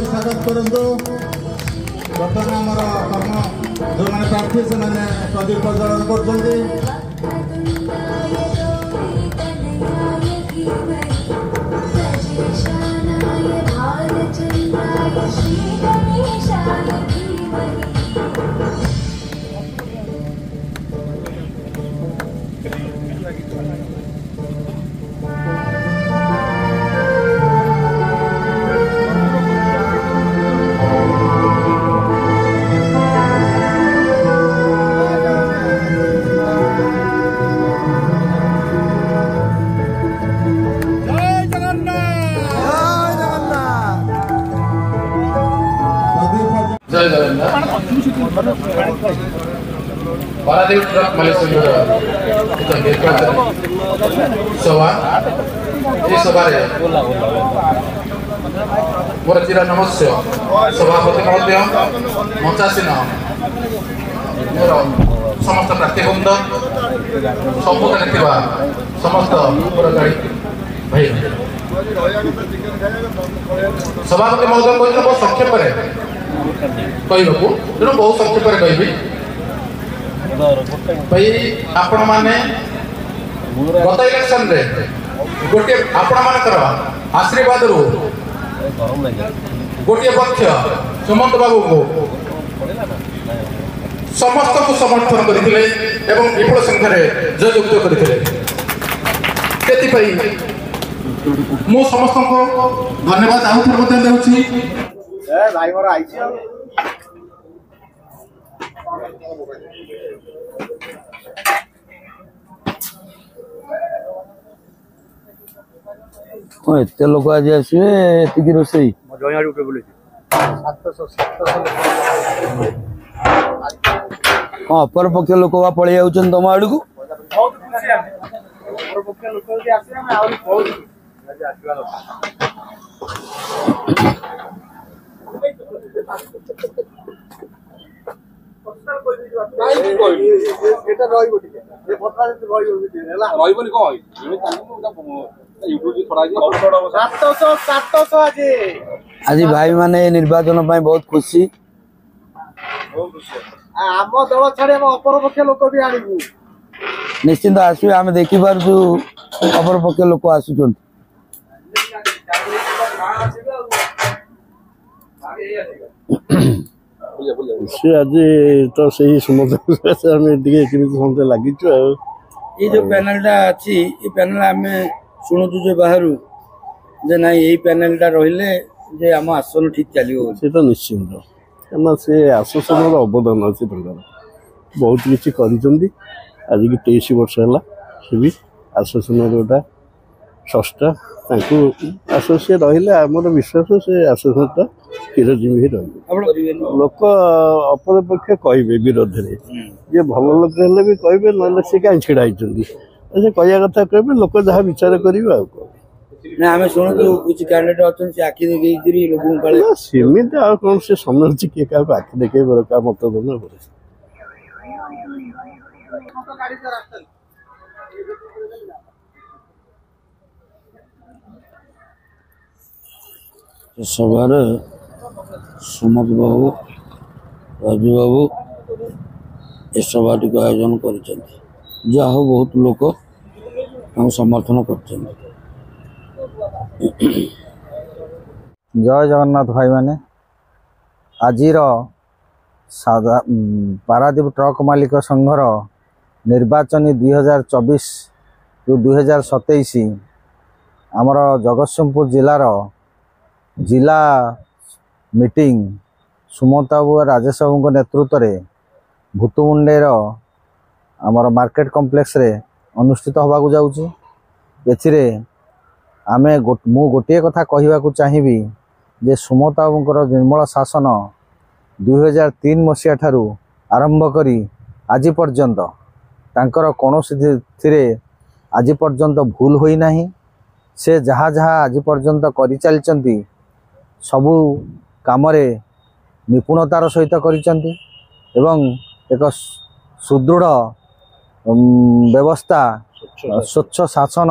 स्वागत करूँ बर्तमान आमर कर्म जो मैंने प्रार्थी से प्रदीप प्रज्वलन कर पारादीप ट्रक मालिक सभा ये सभा मोर चिर नमस्य सभापति महोदय मंचासीन मोर समस्त प्रार्थीवृंद सम्मुखने समस्त गाड़ी भाई सभापति महोदय कहते बहुत संक्षेप कहू तेणु बहुत संक्षेप कहि भाई आपण माने गत इलेक्शन रे गोटे आपण मानकर आशीर्वाद रु गोटे पक्ष सुमंत बाबू को समस्त को समर्थन करथिले एवं विपुल संख्या रे जययुक्त करथिले केति पई मो समस्त को धन्यवाद आउ थर बता देउछि ए भाई मोर आइछि एत लोक आज आसवे एति रोसई हाँ अपर पक्ष लोक पलि जाऊन तुम आड़ को आज भाई माने निर्वाचन बहुत खुशी आम दल छाड़ी अपर पक्ष लोक भी आणबू निश्चिंत आसवे आम देखी पार्छु अपर पक्ष लोक आसुचन आज तो सही समझ लगी ये जो पैनलटा अच्छी ये पैनल आम शुणुचु जो बाहर जे ना यही पैनलटा रहिले जे आम आसन ठीक चलियो से तो निश्चिंत कहीं से आश्वासन अवदान अच्छे बहुत किसी कर आज की 23 वर्ष है से भी आश्वासन गोटा षष्ठा आश्वास रही आमर विश्वास से आश्वासन चिरजीवी ही रही लोक अपर पक्ष कहे विरोध में जे भल लोक भी कहे ना सी कहीं छिड़ा से कहया कथा कहे लोक जहाँ विचार करेंगे ना आम शुणु कुछ कैंडिडेट अच्छे आखि देखी लोक सेमती आ कौन से समय किए क्या आखि देखे क्या मतदान सभार सुमत बाबू राजू बाबू ए सभाटी को आयोजन कर जहाँ बहुत लोक समर्थन कर जय जगन्नाथ भाई माने आजिर पारादीप ट्रक मालिक संघर निर्वाचन 2024 ରୁ 2027 आमर जगतसिंहपुर जिलार जिला मीटिंग सुमंत बाबू राजेश बाबू नेतृत्व में भूतमुंडेर आमर मार्केट कॉम्प्लेक्स रे अनुष्ठित होगा जाऊँगी एथिरे आमे मु गोटे कथा कहवा चाहिए जे सुमंत बाबूर निर्मल शासन 2003 मसीहा ठारू आरंभ करी आज पर्यंत तांकर कौनसी आज पर्यंत भूल होई नाही। से जहाँ जहाँ आज पर्यंत करि चलचंती सबु कामरे निपुणतार सहित करिचंती एवं एक सुदृढ़ व्यवस्था स्वच्छ शासन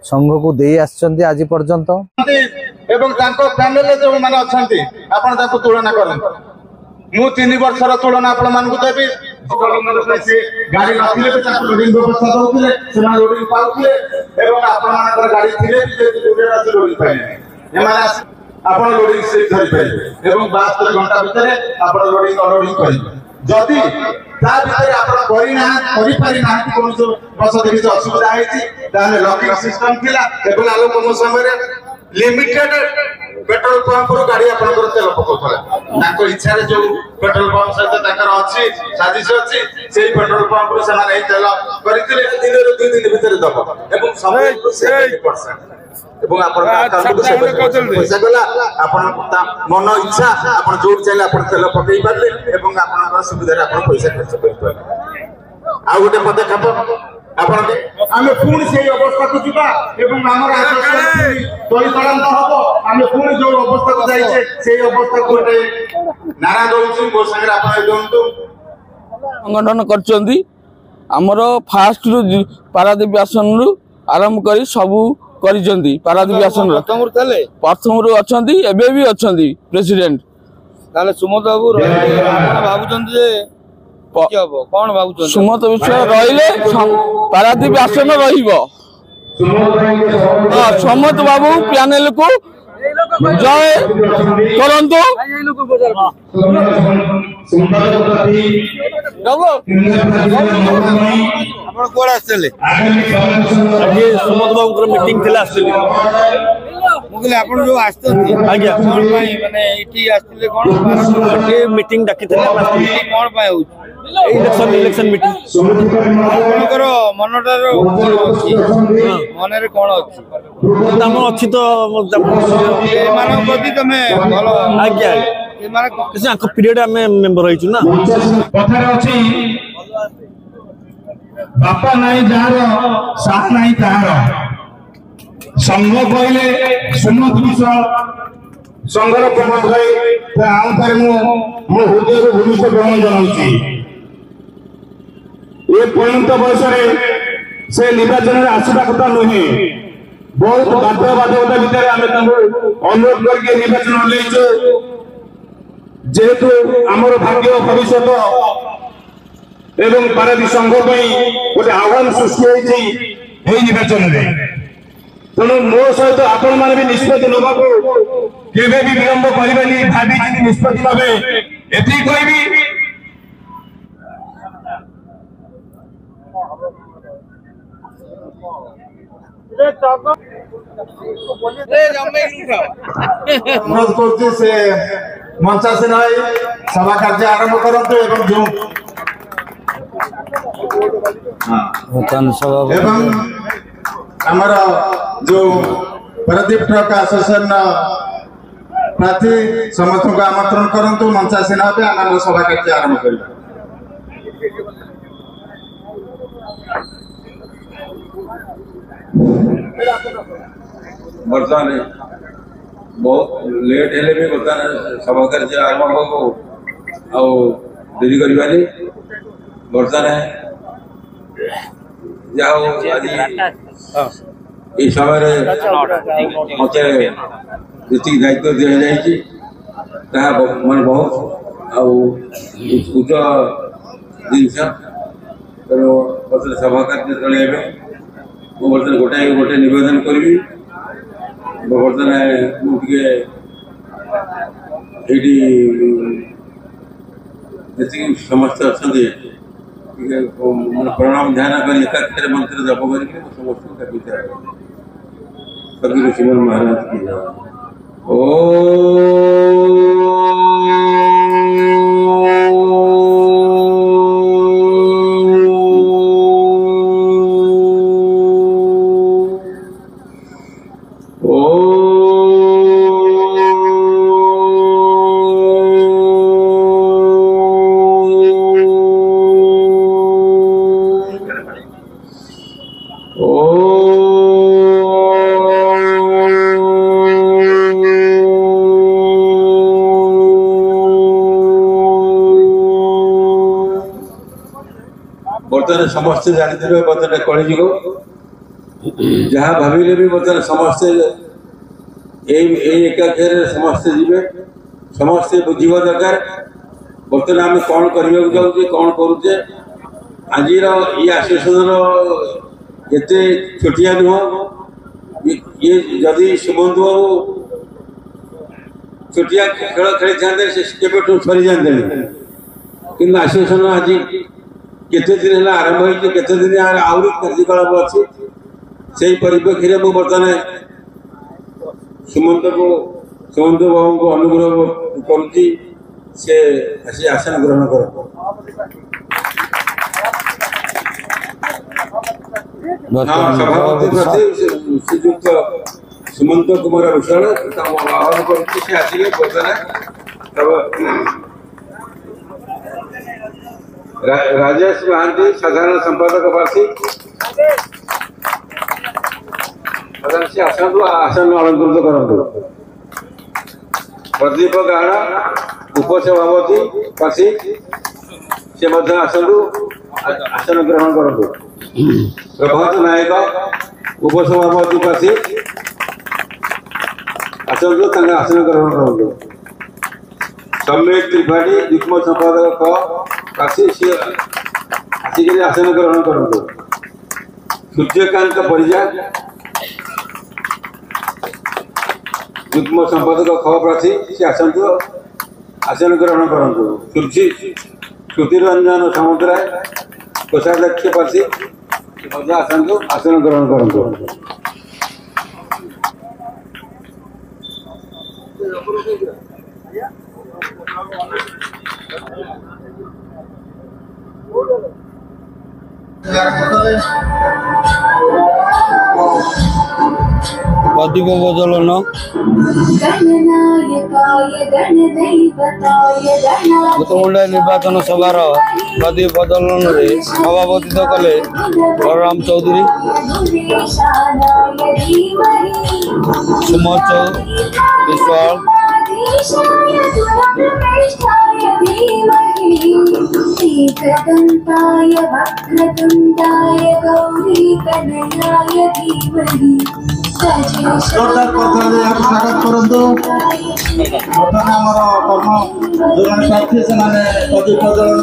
संघ को दे आछंती आज पर्यंत एवं तांको फैमिली जो माने अछंती आपण ताको तुलना करन मु 3 वर्षर तुलना आपण मानकु देबी गाड़ी नथिले भी ताको लोडिंग व्यवस्था दउथिले सेना लोडिंग पाउथिले एवं आपण मानकर गाड़ी थिले भी जे दुरे रात लोडिंग पाइले एमाने आपण लोडिंग से धरि पाइले एवं 72 घंटा भितरे आपण लोडिंग अनलोडिंग करिबे जदि ता भितरे आपण करि पारि ना कोन जो बस देखि असुविधा आइछि ताने लॉकिंग सिस्टम थिला एवं आलो कोन समय लिमिटेड पेट्रोल पंप रो गाड़ी आपनकर तेल पकोथला ताको इच्छा रे जो पेट्रोल पंप सहित ताकर अछि साजिश अछि सेही पेट्रोल पंप रो समान ए तेल करितिले दिन रो 2 दिन भितर दब एवं समय 70% एवं आपन पैसा गला आपन मन इच्छा आपन जोर चाइले आपन तेल पकई पारले एवं आपनकर सुविधा रे आपन पैसा खर्च करि पारले आ गोटे पदक्षेप आपण आमे पुणी से अवस्था को जिबा एवं हमर आदर्श परिचालन हबो आमे पुणी जो अवस्था को जाई छे से अवस्था को नारा दउछु मो संगे आपण दोंतु संगठन करचंदी हमर फास्ट रु पारादीप आसन रु आरंभ करी सबु करिचंदी पारादीप आसन प्रथम रु अछंदी एबे भी अछंदी प्रेसिडेंट ताले सुमत बाबू आपण भाबुचंदी जे कौन भाव सुमत विषय रहिले पारादीप आसन रहिबो सुमत बाबू पैनल को जय करंतु आपण कोड आसले आज सुमत बाबू मीटिंग थिला आसले मुगले आपण जो आस्तंती आज्ञा कोन पाई माने इठी आस्तिले कोन मीटिंग डाकिथिले कोन पाई हो इलेक्शन मीटिंग आपनकर मनटार कोन अछि मनरे कोन अछि दाम अछि तो ए मानव प्रति तमे भलो आज्ञा ए माने किसी आंक पीरियड में मेंबर रहिछु ना कथार अछि बापा नाही जार साथ नाही तार संघ कहले सुमत विषय संघर प्रमुख भाई आउ तारे मो हृदय को भूमिष्ठ ग्रहण जनाउछि ये पर्यंत बयस से निर्वाचन में आसवा कथा नुहे बहुत बाध्यबाधकता भितर आम अनुरोध करके निर्वाचन लैछु जेहेतु आमर भाग्य भविष्य एवं पारादीप संघ गोटे आह्वान सृष्टि होती निर्वाचन में तेणु मो सहित आपण मैंने भी निष्पत्ति नवा केवे भी विलंब करेंगे भावी निष्पत्ति नवे एति कहबी अनुरोध करते से मंचासीन सभा कार्य आरंभ करते एवं जो एवं हमारा जो पारादीप ट्रक एसोसिएशन प्रार्थी समस्त को आमंत्रण करंतु मंचासीन भाव आम सभा कार्य आरंभ कर बर्तमान बहुत लेट हेले भी बर्तमान सभा कार्य आरंभ को आउ देरी करी बर्तमान जाओ आज ये समय मत जी दायित्व दि जाए मैं बहुत उच्च जिनस सभा कार्य चलैबे बर्तमान गोटे नवेदन करी बर्तमान मुझे जी समस्त अच्छा प्रणाम ध्यान कर एकाक्षर मंत्र जप करके समस्त सभी ऋषिमन महाराज की बर्तमान समस्ते जानते बर्तमान कलिजुग जहाँ भाविले भी बर्तमान समस्ते एकाखे समस्ते जीवे समस्ते बुझा दरकार बर्तमान आम कौन करने जाऊे कौन करुचे आज ये आसोसिएशन एत छोटिया नुह ये जदि सुमंत बाबू छोटिया खेल खेली था सरी जाते कि आसोसिएशन आज केते दिन है आरंभ होते दिन आहरी कार्यकलाप अच्छी से परिप्रेक्षी में बर्तमान सुमंत बाबू को अनुग्रह करुच्ची से आसी आसन ग्रहण कर सभापति प्रति श्रीजुक्त सुमंत कुमार भूषण आह्वान कर आसिए राजेश महांती साधारण संपादक प्रार्थी से आसन अलंकृत करूँ प्रदीप गाढ़ा उपसभापति प्रार्थी से आसन ग्रहण करूँ प्रभात नायक उपसभापति प्रार्थी आसन ग्रहण करूँ सम्यक त्रिपाठी युग्म संपादक प्रार्थी सी आसिक आसन ग्रहण करूँ सूर्यकांत परिजा युग्म संपादक ख प्रार्थी सी आसन ग्रहण करूँ श्रुतिरंजन समुद्राय कोषाध्यक्ष प्रार्थी आसन ग्रहण करूँ प्रदीप बदलन गोतमुंडा निर्वाचन सभार प्रदीप बदलन सभापतित्व कले बलराम चौधरी सुमन विश्वाल एकदन्ताय वक्रतुण्डाय गौरीतनयाय धीमहि जोरदार स्वागत करंतु बर्तमान आमर कर्म जो प्रार्थी से प्रदीप प्रज्वलन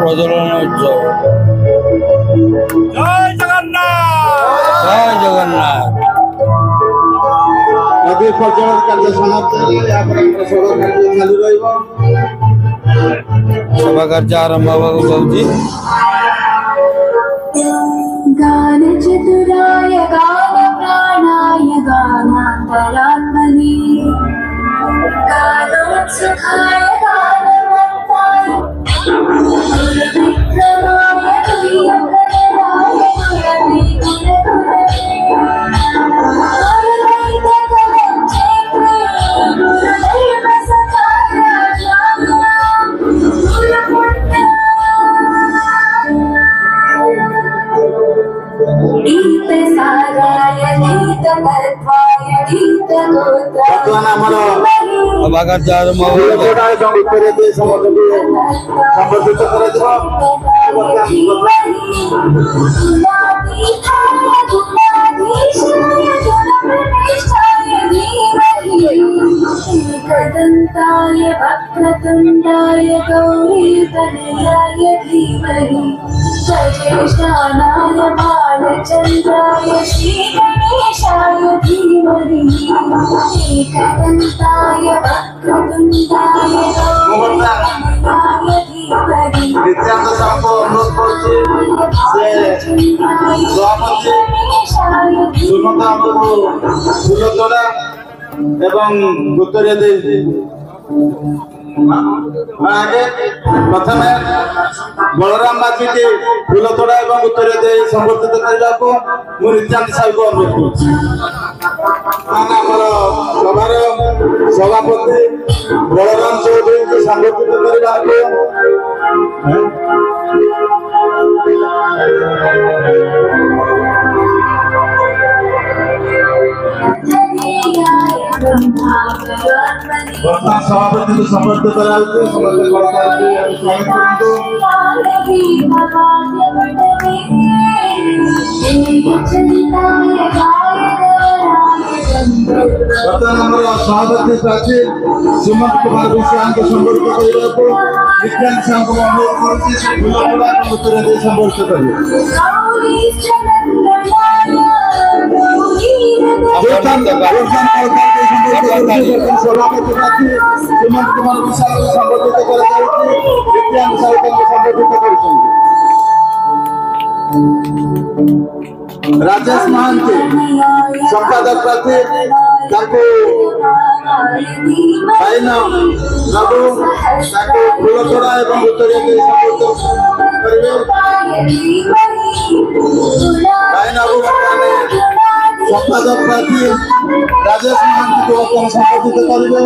प्रज्वलन उत्सव जय जगन्नाथ जय जगन्नाथ प्रदीप प्रज्वलन कार्य समाप्त सभा कार्य आरंभ होगा जाऊँगी गान चतुराय गान प्राणाय गानान्तरात्मने गानोत्सुकाय गानवन्ताय गुरुविक्रमाय प्रियप्रदाय गुरवे एकदन्ताय वक्रतुण्डाय गौरीतनयाय धीमहि सज्जेष्ठानाय बालचन्द्राय श्रीगणेशाय धीमहि एकदन्ताय वक्रतुण्डाय गौरीतनयाय धीमहि एवं आगे प्रथम बलराम माझी की फूलतोड़ा और उत्तर दे संबर्धित करने को नित्यानंद साहब को अनुरोध सभार सभापति बलराम चौधरी को संबर्धित करने वर्तमान सभापति को संबर्धित कराते सभापति प्राची सुमंत कुमार विश्राम को संबर्धित करने को नित्यानंद साहब को अनुरोध करते उत्तर दे संबर्धित करिए सभापति प्राची सुमंत कुमार विश्राम को संबर्धित कराଯାଉଛି नित्यानंद साहब को संबर्धित କରୁଛନ୍ତି राजेश महांती संपादक प्रार्थी ताको पाइन नबु ताको फूलतोड़ा एवं उत्तरीय के संबर्धित करिवे पाइन नबु संपादक प्रार्थी राजेश महांती को संबर्धित करिवे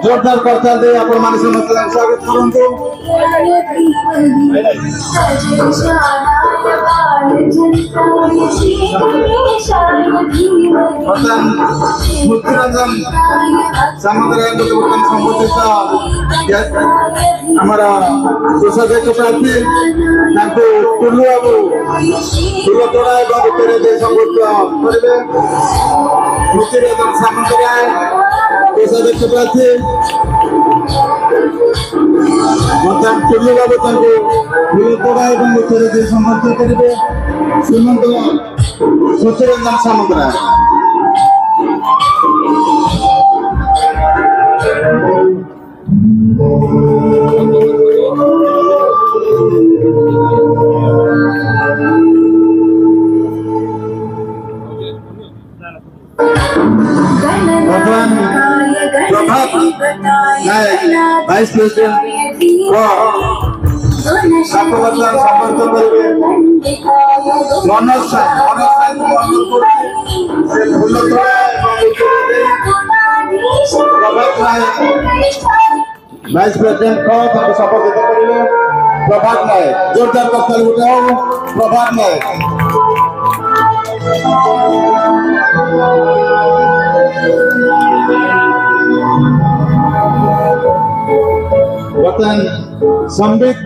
जोरदार करताल दे आपण माने समस्त स्वागत करंतु मुक्तिरंजन सामंतराय संबंधित हमारा कोषाध्यक्ष प्रार्थी टुल्लू बाबू फूलतोड़ा और उत्तर दे संबर्धित करेंगे मुक्तिरंजन सामंतराय कोषाध्यक्ष प्रार्थी टुल्लू बाबू फूलतोड़ा और उत्तर दे संबर्धित करेंगे श्रीमंत मुक्तिरंजन सामंतराय प्रभात नायक वाइस प्रेसिडेंट संबर्धित करेंगे मनोज प्रभात नायक वाइस प्रेसिडेंट को संबर्धित करेंगे प्रभात नायक जोरदार करताल उठाओ प्रभात नायक वतन संबित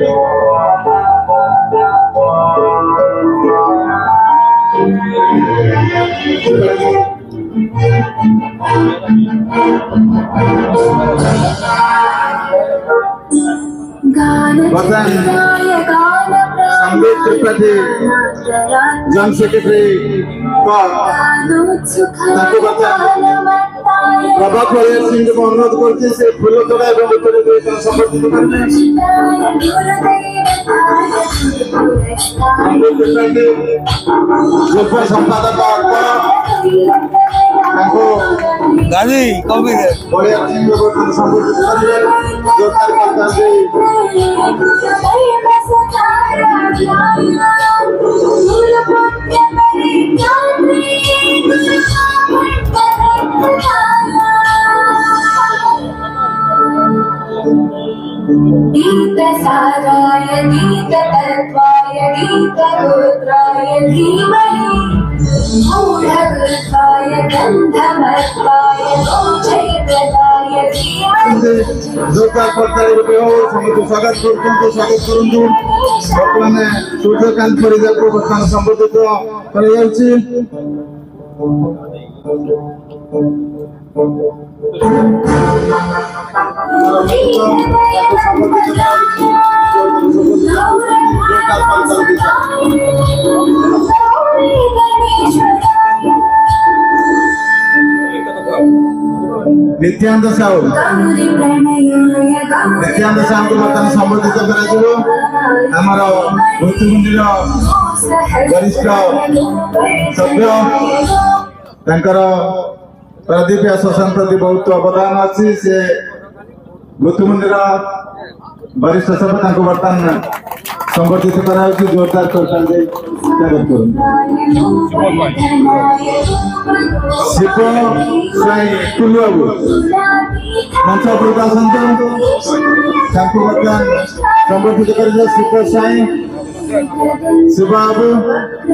वतन संबित त्रिपाठी जनरल सेक्रेटरी प्रभात परिया सिंह को अनुरोध करते से फूलतोड़ा और उत्तर दे संबर्धित करने संपादक गाजी कभी परिया सिंह को संबर्धित करेंगे जोरदार करताल गीत साराय गीत तत्वाय गीत गोत्राय धीमहि मूढगर्भाय गन्धमत्वाय चैत्रदाय धीमहि जोरदार करताल उठाओ समस्त स्वागत करंतु वर्तमान सूर्यकांत परिजा को वर्तमान संबोधित कराଯାଉଛି नित्यानंद साहू नित्यानंद साहू को वर्तमान संबोधित कराଯିବ ଆମର ଭୂତୁମୁଣ୍ଡିର वरिष्ठ सभ्य तांकर प्रदीप स्वतंत्र बहुत अवदान अच्छी से ମୃତ୍ୟୁମୁଣ୍ଡିର ବରିଷ୍ଠ ସଭ୍ୟ ତାଙ୍କୁ ବର୍ତ୍ତମାନ संबर्धित कराओ जोरदार करताल दे स्वागत करूं शिव साई टुलुआबू मंच प्रकाशन तांको वर्तमान संबर्धित कर शिव साई शिवबाबू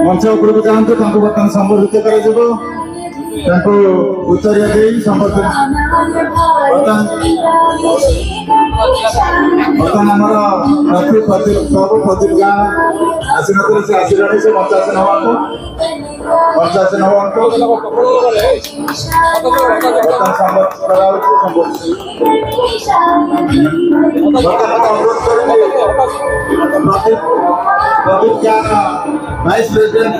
मंच उपरକୁ ଯାଆନ୍ତୁ ତାଙ୍କୁ ବର୍ତ୍ତମାନ ସମ୍ବର୍ଦ୍ଧିତ କରାଯିବ ତାଙ୍କୁ ଉତ୍ତରୀୟ ଦେଇ ସମ୍ବର୍ଦ୍ଧନା ବର୍ତ୍ତମାନ ଆମର ସବୁ ପ୍ରଦୀପ ଗାଁ ଆସିନଥିଲେ ସେ ଆସିଲାଣି ସେ 85 ନବନ୍ତୁ ବର୍ତ୍ତମାନ ସମ୍ବର୍ଦ୍ଧିତ କରାଯାଉଛି ଅନୁରୋଧ କରିବି प्रदीप ज्ञान वाइस प्रेसिडेंट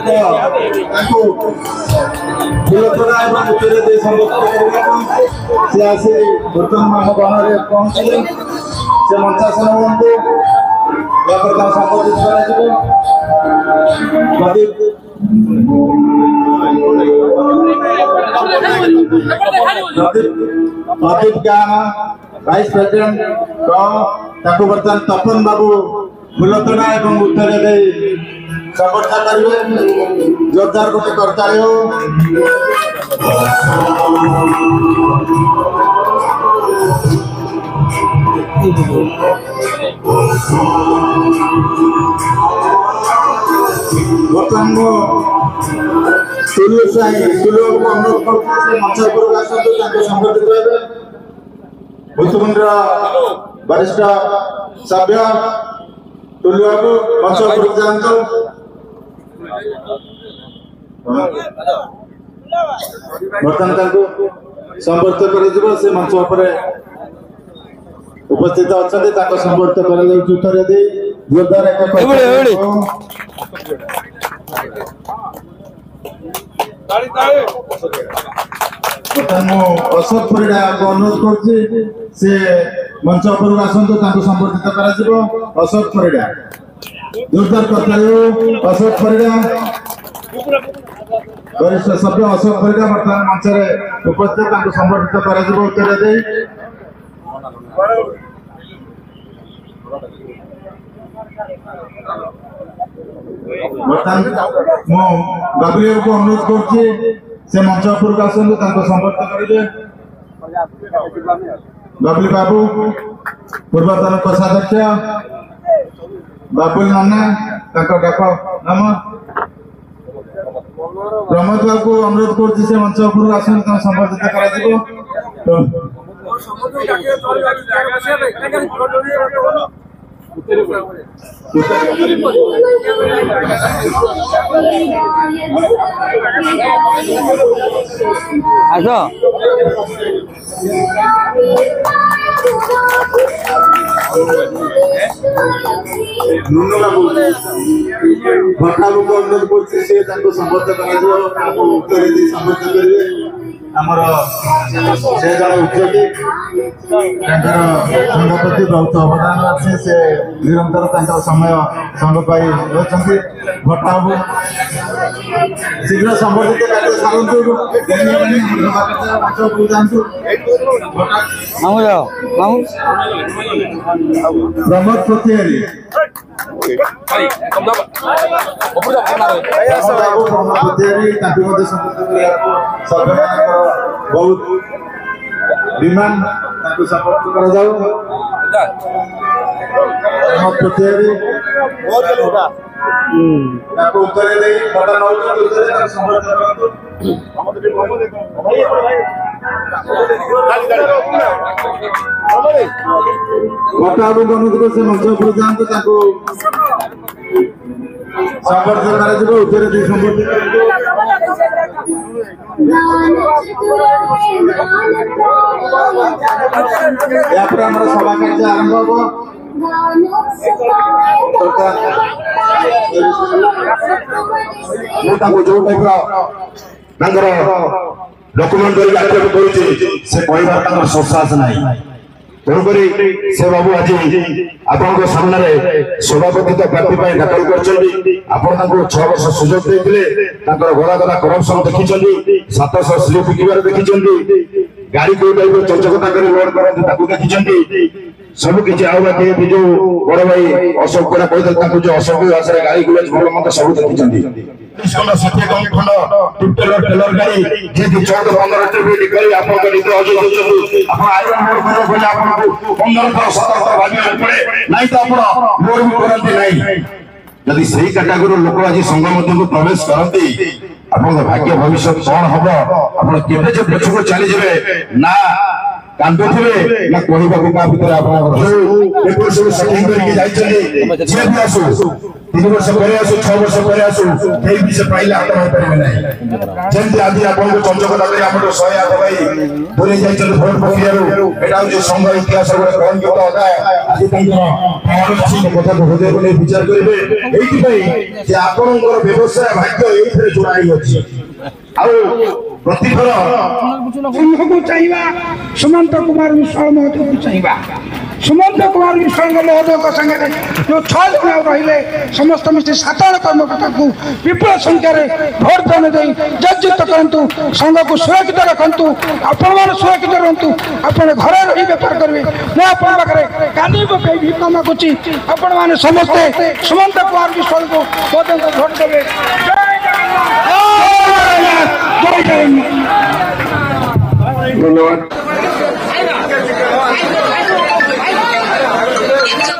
तांको फुलतोड़ा एवं उत्तरे दे संबोधित करबा से आसी वर्तमान हम गणरे पहुंचले से मंचासन होंतु या पर का संबोधित करा जिवो प्रदीप ज्ञान वाइस प्रेसिडेंट को ताको वर्तमान तपन बाबू फुलतोड़ा एवं उत्तरे दे समर्था करेंगे जोरदार गोटे करताली हो बर्तमान टुलु साई टुलु को अनुरोध करते से मंच पर आसतु ताको संबोधित करबे भूतमुंडर वरिष्ठ सभ्य टुलुआबू मंच पर जांतो बर्तमान ताको संबोधित कर दिबो से मंच पर उपस्थित अछते ताको संबोधित कर जाउ उत्तर दे जोरदार एक अशोक परिडा को अनुरोध करछि से मंच पर आसंतो ताको संबोधित करा जिवो अशोक परिडा जोरदार करताली अशोक परिडा वरिष्ठ सभ्य अशोक परिडा वर्तमान मंच रे उपस्थित ताको संबोधित करा जिवो उत्तर दे वर्तमान मो बाबुली को अनुरोध करछि से मंच पर आसंतो ताको संबोधित करिवे बाबुली बाबू पूर्वतन कोषाध्यक्ष बाबुल नाना ताको डाक नाम प्रमोद बाबू को अनुरोध करछि से मंच पर आसंतो ताको संबोधित करा जिवो आसो नुनु बाबू भट्टा को अनुरोध करछि से ताको संबोधित करा जिवो ताको उत्तर दे संबोधित करिवे हमर से जन उद्योगी तांकर संघ प्रति बहुत अवदान अछि से निरंतर तांकर समय संघ पाई रहछन्ति भट्टा बाबू शीघ्र संबोधित करते सारंतु देनियानी मंच को जानतु मामू जाओ मामू प्रमोद पतियारी बहुत विमान सपोर्ट करा जाओ उत्तर दे अनुरोध से मंच पर जातु संबर्धित करा जिवो उत्तर दे संबर्धित या पर हमर सभा कार्य आरंभ हो जो डॉक्यूमेंट से कहबार संसाहस ना तेणुक से बाबू आज आपण सामने सभापति प्रार्थी दाखल कर 6 वर्ष सुजोग देते गला गला करप्शन देखी 700 स्लीप बिकबार देखी गाड़ी को चंचकता कर लोड करते देखी सब किसी आउ बाकी जो बड़ भाई अशोक पड़ा कहते जो अशोक भाषा गाड़ी गुलाज भल मत सब देखी टेलर गाड़ी जी 14-15 ट्रिप कर आयरन रोड कर 15-17 भागे पड़े नहीं तो आप लोड भी करते नहीं यदि सही कैटेगोरी लोक आज संघ मध्य प्रवेश करते आपन भाग्य भविष्य कौन हम आप पछक चली जाए ना कांदुवे ना कहवा क्या भितर आप सब सेटिंग करके आसू 3 वर्ष पर आसू 6 वर्ष पर आसू कई भी से पाइले हाथ हो पारे ना जंती आदि आपन को चंचकता कर हमर 108 भाई बोले जाय भोट प्रक्रिया एटा जो संघ इतिहास कौन जो होता है आज तंत्र पावर कथा हृदय को विचार करेंगे एथि भाई जे आपन व्यवसाय भाग्य एथरे जोड़ाई अछि प्रतिथर को चाहिए सुमंत कुमार विश्वाल महोदय को चाहिए सुमंत कुमार विश्वाल महोदय संगे जो 6 जन रहिले समस्त मिश्र 7 जन कर्मकर्ता को विपुल संख्यार भोट दान दे जर्जित करंतु संघ को सुरक्षित रखंतु आपण मान सुरक्षित रहंतु आपण घरे रही व्यापार करबे मैं आपण पाखरे कानी पकई भी काम कुची आपण मान समस्त सुमंत कुमार विश्वाल को भोट देबे जय जगन्नाथ। धन्यवाद।